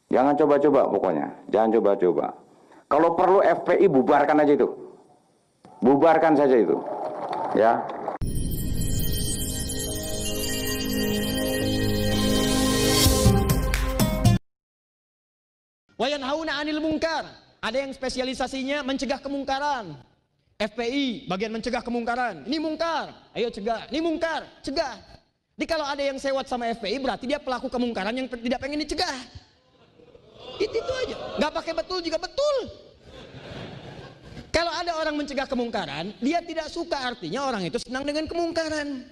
Jangan coba-coba pokoknya. Jangan coba-coba. Kalau perlu FPI bubarkan aja itu. Bubarkan saja itu. Ya. Wayanhauna 'anil munkar. Ada yang spesialisasinya mencegah kemungkaran. FPI bagian mencegah kemungkaran. Ini mungkar, ayo cegah. Ini mungkar, cegah. Jadi kalau ada yang sewot sama FPI berarti dia pelaku kemungkaran yang tidak pengen dicegah. Itu aja. Nggak pakai betul juga betul. Kalau ada orang mencegah kemungkaran, dia tidak suka, artinya orang itu senang dengan kemungkaran.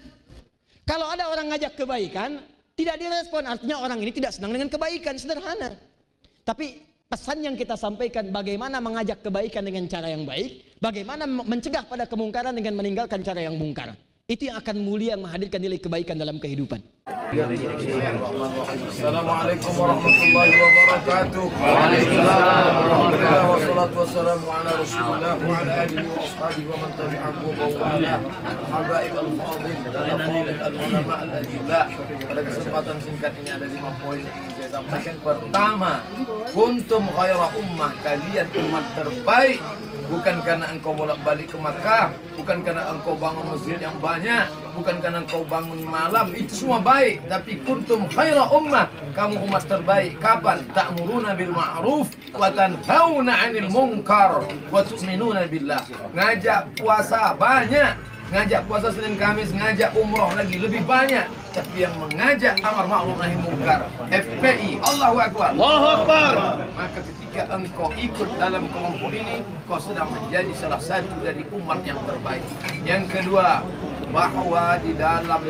Kalau ada orang ngajak kebaikan, tidak direspon, artinya orang ini tidak senang dengan kebaikan, sederhana. Tapi pesan yang kita sampaikan, bagaimana mengajak kebaikan dengan cara yang baik, bagaimana mencegah pada kemungkaran dengan meninggalkan cara yang mungkar. Itu yang akan mulia menghadirkan nilai kebaikan dalam kehidupan. Assalamualaikum warahmatullahi wabarakatuh. Waalaikumsalam warahmatullahi wabarakatuh. Wassalamu ala Rasulillah wa ala alihi wa ashabihi wa man tabi'ahu wa wala. Habaib al-fadil dan fadil al-ulama al-ajilla. Pada kesempatan singkat ini ada 5 poin yang ingin saya sampaikan. Pertama, kuntum khaira ummah, kalian umat terbaik. Bukan karena engkau bolak-balik ke Makkah, bukan karena engkau bangun masjid yang banyak, bukan karena engkau bangun malam, itu semua baik. Tapi kuntum khaira ummah, kamu umat terbaik. Kapan? Ta'muruna bil ma'ruf wa tanhauna 'anil munkar wa tu'minuna billah. Ngajak puasa banyak, ngajak puasa Senin Kamis, ngajak umroh lagi lebih banyak. Tapi yang mengajak amar ma'ruf nahi munkar, FPI, Allahu Akbar. Allahu Akbar. Maka ketika engkau ikut dalam kelompok ini, kau sedang menjadi salah satu dari umat yang terbaik. Yang kedua, bahwa di dalam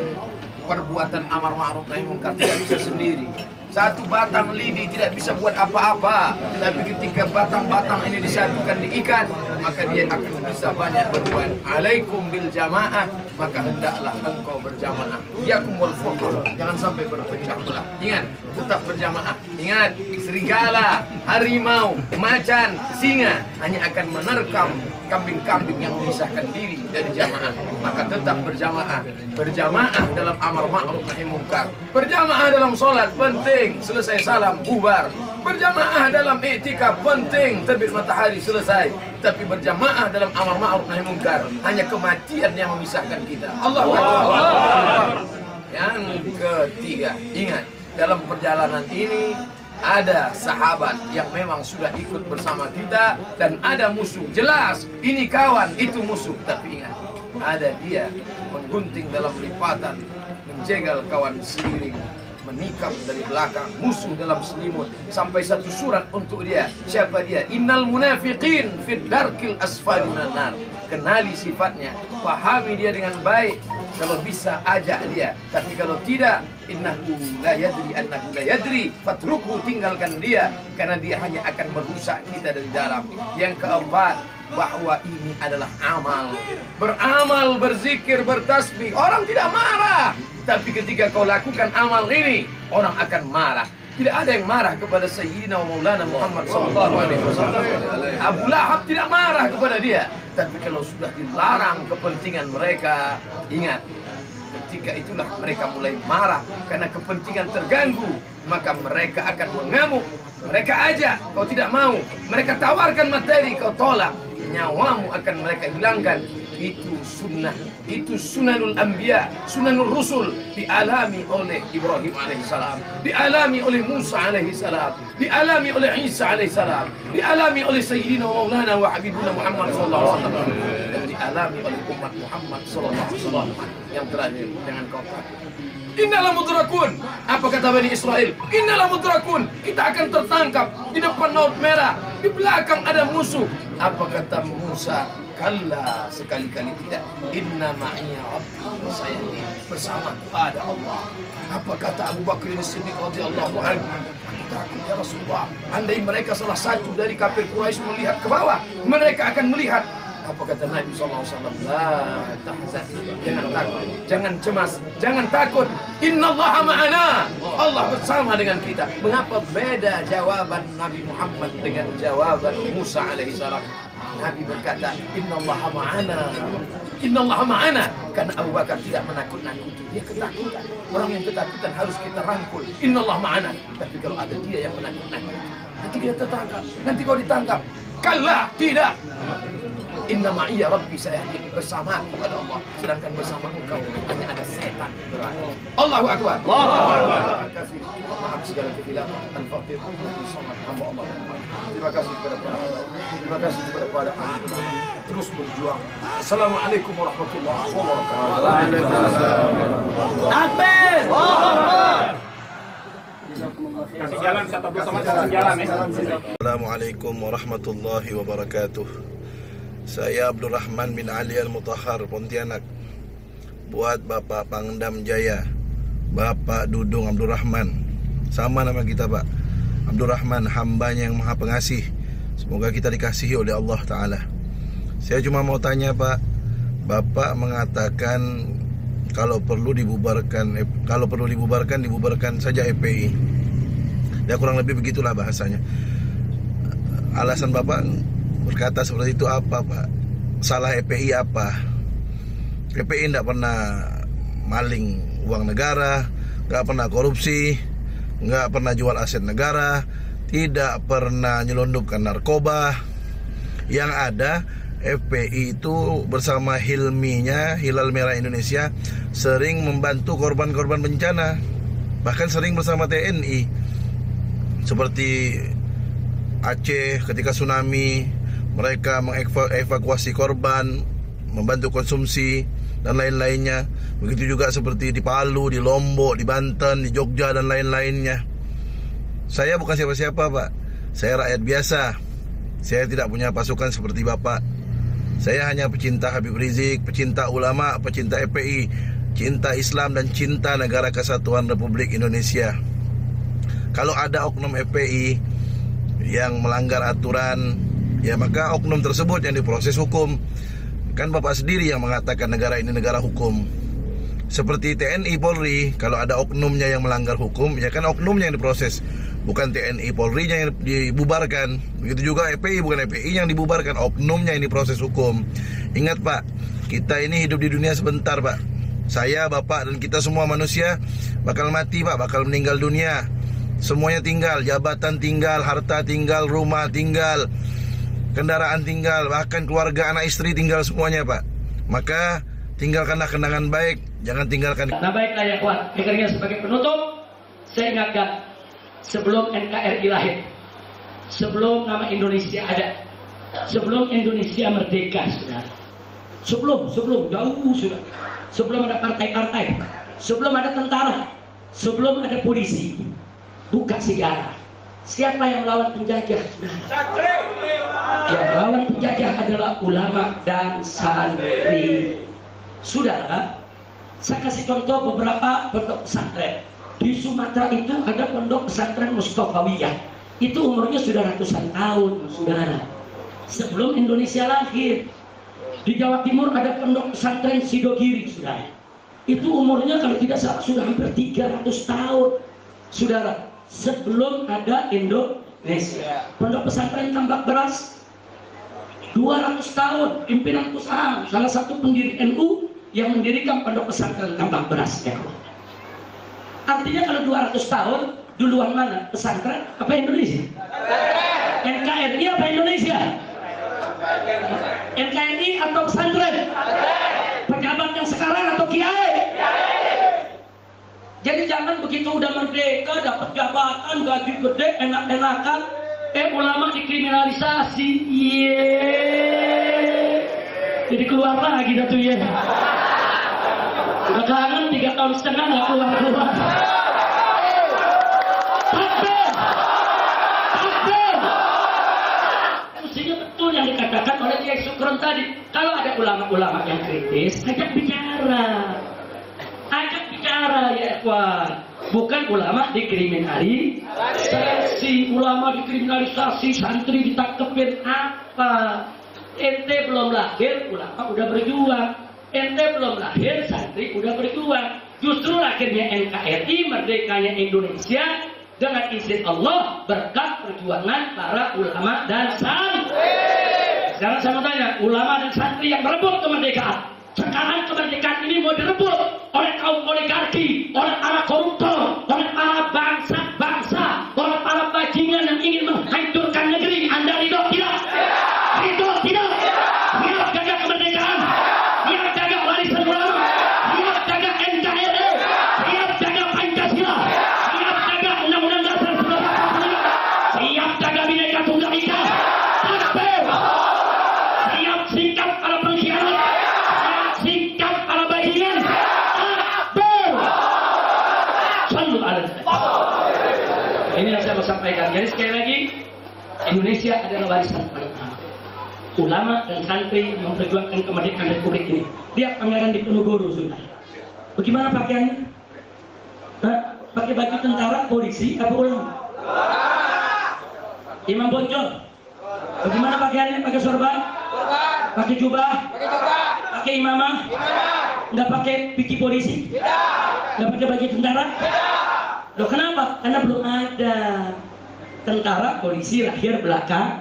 perbuatan amar ma'ruf nahi munkar tidak bisa sendiri. Satu batang lidi tidak bisa buat apa-apa, tapi ketika batang-batang ini disatukan, diikat, maka dia akan bisa banyak berbuat. Alaikum bil jamaah, maka hendaklah engkau berjamaah. Yakum wal furqan, jangan sampai berpecah belah. Ingat, tetap berjamaah. Ingat, serigala, harimau, macan, singa hanya akan menerkam kambing-kambing yang memisahkan diri dari jamaah. Maka tetap berjamaah. Berjamaah dalam amar ma'ruf nahi munkar. Berjamaah dalam sholat penting, selesai salam bubar. Berjamaah dalam i'tikaf penting, terbit matahari selesai. Tapi berjamaah dalam amar ma'ruf nahi munkar, hanya kematian yang memisahkan kita. Allahu Akbar. Yang ketiga, ingat, dalam perjalanan ini ada sahabat yang memang sudah ikut bersama kita, dan ada musuh. Jelas, ini kawan, itu musuh. Tapi ingat, ada dia menggunting dalam lipatan, menjegal kawan seiring, menikam dari belakang, musuh dalam selimut. Sampai satu surat untuk dia. Siapa dia? Innal munafiqin fid darkil asfali minan nar. Kenali sifatnya, pahami dia dengan baik. Kalau bisa ajak dia, tapi kalau tidak, innahu la yadri annahu la yadri, fatruku, tinggalkan dia, karena dia hanya akan merusak kita dari dalam. Yang keempat, bahwa ini adalah amal. Beramal, berzikir, bertasbih, orang tidak marah. Tapi ketika kau lakukan amal ini, orang akan marah. Tidak ada yang marah kepada Sayyidina Maulana Muhammad SAW. Abu Lahab tidak marah kepada dia. Tapi kalau sudah dilarang kepentingan mereka, ingat, ketika itulah mereka mulai marah karena kepentingan terganggu. Maka mereka akan mengamuk. Mereka ajak, kau tidak mau. Mereka tawarkan materi, kau tolak. Nyawamu akan mereka hilangkan. Itu sunnah, itu sunanul anbiya, sunanul rusul, dialami oleh Ibrahim alaihissalam, dialami oleh Musa alaihissalam, dialami oleh Isa alaihissalam, dialami oleh Sayyidina Maulana wa Habibuna Muhammad sallallahu alaihi wasallam, dan dialami oleh umat Muhammad sallallahu alaihi wasallam. Yang terakhir, jangan kau takut. Innalah mudrakun. Apa kata Bani Israel? Innalah mudrakun. Kita akan tertangkap di depan laut merah, di belakang ada musuh. Apa kata Musa? Kalla, sekali-kali tidak. Inna ma'iya rabbi, saya ini bersamaku ada Allah. Apa kata Abu Bakar As-Siddiq radhiyallahu anhu? Aku takut ya Rasulullah, andai mereka salah satu dari kafir Quraisy melihat ke bawah, mereka akan melihat. Apa kata Nabi SAW? La tahzan, jangan takut, jangan cemas, jangan takut. Innallaha ma'ana, Allah bersama dengan kita. Mengapa beda jawaban Nabi Muhammad dengan jawaban Musa alaihissalam? Nabi berkata, Innallaha ma'ana. Innallaha ma'ana. Karena Abu Bakar tidak menakut-nakuti, dia ketakutan. Orang yang ketakutan harus kita rangkul. Innallaha ma'ana. Tapi kalau ada dia yang menakut-nakuti, nanti dia tertangkap, nanti kau ditangkap. Kalla, tidak. Inna ma'iyya Rabbi, saya bersama kepada Allah. Sedangkan bersama engkau hanya ada setan berada. Allahu Akbar. Terima kasih. Maaf segala kehilangan. Al-Fatih. Hamba Allah. Terima kasih kepada para ulama. Terima kasih kepada para ahli. Terus berjuang. Assalamualaikum warahmatullahi wabarakatuh. Takbir. Kasih jalan, kata bersama kasih jalan ya. Assalamualaikum warahmatullahi wabarakatuh. Saya Abdul Rahman bin Ali Al-Mutahhar, Pontianak. Buat Bapak Pangdam Jaya, Bapak Dudung Abdul Rahman. Sama nama kita Pak, Abdul Rahman, hambanya yang maha pengasih. Semoga kita dikasihi oleh Allah Ta'ala. Saya cuma mau tanya Pak, Bapak mengatakan kalau perlu dibubarkan saja FPI. Ya kurang lebih begitulah bahasanya. Alasan Bapak berkata seperti itu apa Pak? Salah FPI apa? FPI tidak pernah maling uang negara, nggak pernah korupsi, nggak pernah jual aset negara, tidak pernah nyelundupkan narkoba. Yang ada FPI itu bersama Hilminya, Hilal Merah Indonesia, sering membantu korban-korban bencana. Bahkan sering bersama TNI, seperti Aceh ketika tsunami, mereka mengevakuasi korban, membantu konsumsi dan lain-lainnya. Begitu juga seperti di Palu, di Lombok, di Banten, di Jogja dan lain-lainnya. Saya bukan siapa-siapa Pak, saya rakyat biasa. Saya tidak punya pasukan seperti Bapak. Saya hanya pecinta Habib Rizik, pecinta ulama, pecinta FPI, cinta Islam dan cinta Negara Kesatuan Republik Indonesia. Kalau ada oknum FPI yang melanggar aturan, ya maka oknum tersebut yang diproses hukum. Kan Bapak sendiri yang mengatakan negara ini negara hukum. Seperti TNI Polri, kalau ada oknumnya yang melanggar hukum, ya kan oknumnya yang diproses, bukan TNI Polri yang dibubarkan. Begitu juga FPI, bukan FPI yang dibubarkan, oknumnya yang diproses hukum. Ingat Pak, kita ini hidup di dunia sebentar Pak. Saya, Bapak, dan kita semua manusia bakal mati Pak, bakal meninggal dunia. Semuanya tinggal, jabatan tinggal, harta tinggal, rumah tinggal, kendaraan tinggal, bahkan keluarga, anak istri tinggal semuanya Pak. Maka tinggalkanlah kenangan baik, jangan tinggalkan. Nah baiklah ya kawan, akhirnya sebagai penutup, saya ingatkan, sebelum NKRI lahir, sebelum nama Indonesia ada, sebelum Indonesia merdeka sudah, sebelum jauh sudah, sebelum ada partai-partai, sebelum ada tentara, sebelum ada polisi, buka sejarah. Siapa yang melawan penjajah? Yang melawan penjajah adalah ulama dan santri. Saudara, saya kasih contoh beberapa pondok pesantren. Di Sumatera itu ada pondok pesantren Mustofawiyah. Itu umurnya sudah ratusan tahun, saudara. Sebelum Indonesia lahir. Di Jawa Timur ada pondok pesantren Sidogiri, saudara. Itu umurnya kalau tidak salah sudah hampir 300 tahun, saudara. Sebelum ada Indonesia. Pondok pesantren Tambak Beras 200 tahun, pimpinan usaha, salah satu pendiri NU yang mendirikan pondok pesantren Tambak Beras ya. Artinya kalau 200 tahun duluan mana? Pesantren apa Indonesia? NKRI apa Indonesia? NKRI atau pesantren? Pejabat yang sekarang atau kiai? Jadi jangan begitu udah merdeka, dapat jabatan, gaji gede, enak-enakan, ulama dikriminalisasi. Jadi keluar lagi dah tuh ya. Udah kangen 3 tahun setengah nggak keluar. Takbir! Mestinya betul yang dikatakan oleh Kiai Sukron tadi. Kalau ada ulama-ulama yang kritis, ajak bicara. Ajak bicara ya ikhwan. Bukan ulama dikriminalisasi, ulama dikriminalisasi, santri ditangkepin apa? Ente belum lahir, ulama udah berjuang. Ente belum lahir, santri udah berjuang. Justru akhirnya NKRI, merdekanya Indonesia, dengan izin Allah berkat perjuangan para ulama dan santri. Sekarang saya mau tanya, ulama dan santri yang berebut kemerdekaan. Sekarang kemerdekaan ini mau direbut oleh kaum oligarki, oleh para koruptor, oleh para bangsa-bangsa, oleh para bajingan yang ingin menghancurkan negeri. Anda ridho tidak? Ridho tidak? Siap jaga kemerdekaan? Siap jaga warisan ulama? Siap jaga NKRI? Siap jaga Pancasila? Siap jaga Undang-Undang Dasar 1945? Siap jaga Bhinneka Tunggal Ika? Takbir! Siap sikap para pengkhianat? Sikap para bajingan? Takbir! Sallu ala Nabi. Ini yang saya mau sampaikan. Jadi sekali lagi, Indonesia adalah warisan paling utama. Ulama dan santri memperjuangkan kemerdekaan Republik ini. Lihat pameran di Ponorogo sudah. Bagaimana pakaiannya? Pakai baju tentara, polisi, apa ulama? Imam Bonjol. Bagaimana pakaiannya? Pakai sorban? Pakai jubah? Pakai imamah? Nggak pakai piki polisi? Nggak pakai baju tentara? Loh kenapa? Karena belum ada tentara, polisi lahir belakang.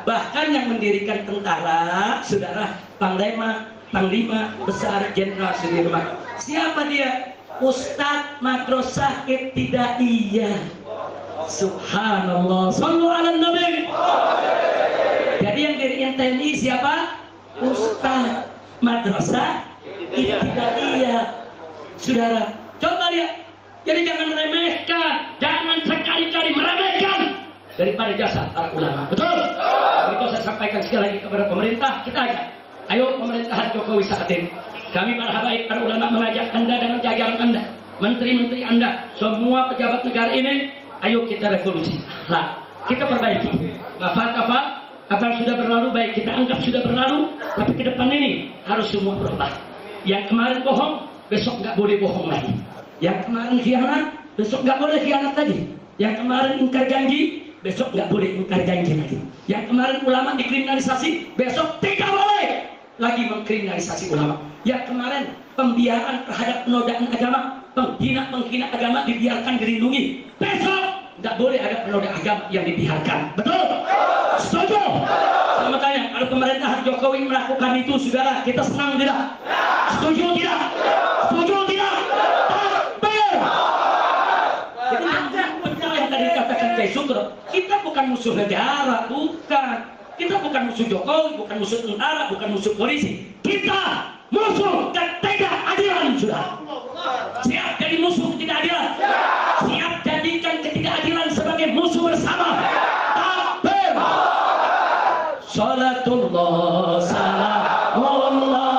Bahkan yang mendirikan tentara, saudara, Panglima Besar Jenderal Sudirman. Siapa dia? Ustadz Madrasah Ibtidaiyah. Subhanallah. Sallu ala Nabi. Jadi yang diriin TNI siapa? Ustadz Madrasah Ibtidaiyah. Saudara, coba lihat. Jadi jangan meremehkan, jangan sekali-kali meremehkan daripada jasa para ulama. Betul? Itu saya sampaikan sekali lagi kepada pemerintah, kita ajak. Ayo pemerintahan Jokowi saat ini. Kami para habaib, para ulama mengajak Anda dengan jajaran Anda, menteri-menteri Anda, semua pejabat negara ini, ayo kita revolusi. Nah, kita perbaiki. Apa yang sudah berlalu baik kita anggap sudah berlalu, tapi ke depan ini harus semua berubah. Yang kemarin bohong, besok nggak boleh bohong lagi. Yang kemarin khianat, besok nggak boleh khianat lagi. Yang kemarin ingkar janji, besok nggak boleh ingkar janji lagi. Yang kemarin ulama dikriminalisasi, besok tidak boleh lagi mengkriminalisasi ulama. Yang kemarin pembiaran terhadap penodaan agama, penghina agama dibiarkan dilindungi, besok nggak boleh ada penoda agama yang dibiarkan. Betul? Setuju? Saya mau tanya, kalau pemerintahan Jokowi melakukan itu, saudara, kita senang tidak? Setuju tidak? Setuju tidak? Jadi benar yang tadi dikatakan Kiai Sugro, kita bukan musuh negara, bukan. Kita bukan musuh Jokowi, bukan musuh tentara, bukan musuh polisi. Kita musuh ketidakadilan, sudah. Siap jadi musuh ketidakadilan. Siap jadikan ketidakadilan sebagai musuh bersama. Takbir. Salatullah, salamullah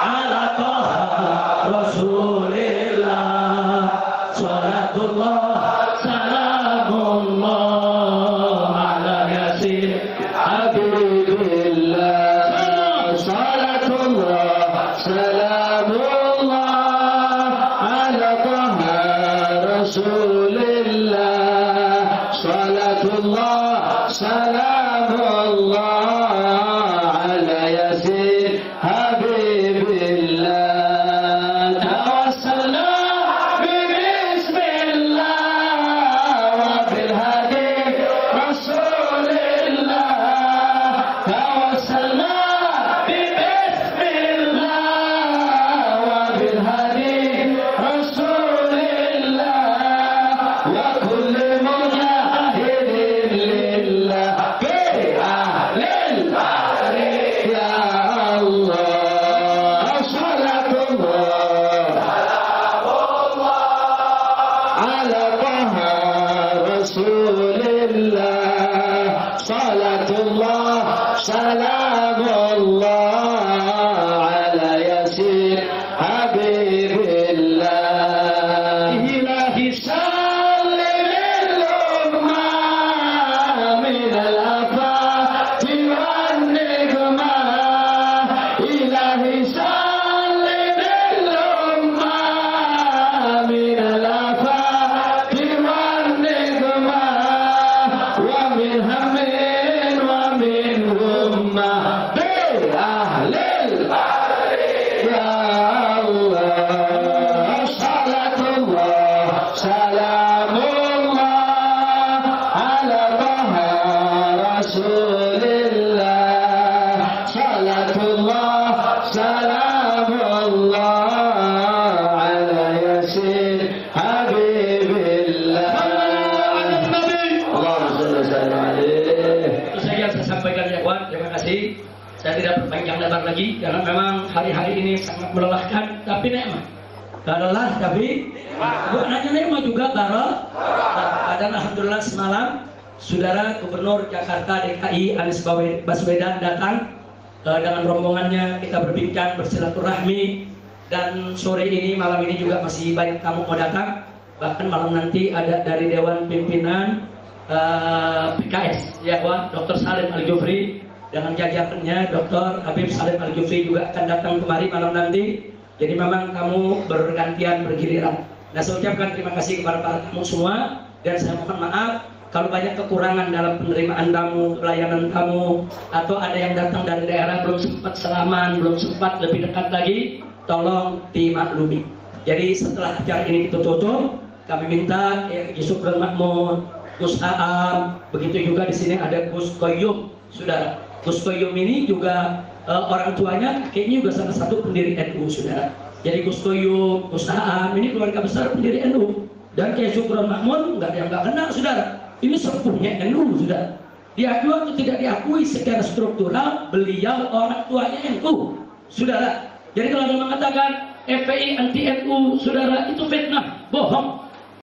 ala taha Rasulillah. Salatullah, salamullah ala yasin habibillah. Salatullah, salamullah ala taha Rasulillah. Salatullah, salamullah ala yasin habibillah. ikhwan, terima kasih. Saya tidak berpanjang lebar lagi karena memang hari-hari ini sangat melelahkan, tapi nikmat. Gak lelah tapi bukan hanya nikmat juga barokah. Dan alhamdulillah semalam Saudara Gubernur Jakarta DKI Anies Baswedan datang dengan rombongannya, kita berbincang, bersilaturahmi, dan sore ini, malam ini juga masih banyak tamu mau datang. Bahkan malam nanti ada dari Dewan Pimpinan PKS, ya kawan, Dr. Salim Al-Jufri dengan jajarannya, Dr. Habib Salim Al-Jufri juga akan datang kemari malam nanti. Jadi memang tamu bergantian, bergiliran. Nah, saya ucapkan terima kasih kepada para tamu semua, dan saya mohon maaf kalau banyak kekurangan dalam penerimaan tamu, pelayanan tamu, atau ada yang datang dari daerah belum sempat salaman, belum sempat lebih dekat lagi, tolong dimaklumi. Jadi setelah acara ini kita tutup, kami minta Yusuf dan Makmur, Gus Aam, begitu juga di sini ada Gus Koyum, saudara. Gus Koyum ini juga orang tuanya kakeknya juga salah satu pendiri NU, saudara. Jadi Gus Koyum, Gus Aam ini keluarga besar pendiri NU. Dan Kiai Syukron Makmun nggak ada yang nggak kenal, saudara. Ini sepuhnya NU, saudara. Diakui atau tidak diakui secara struktural, beliau orang tuanya NU, saudara. Jadi kalau ada yang mengatakan FPI anti NU, saudara, itu fitnah, bohong.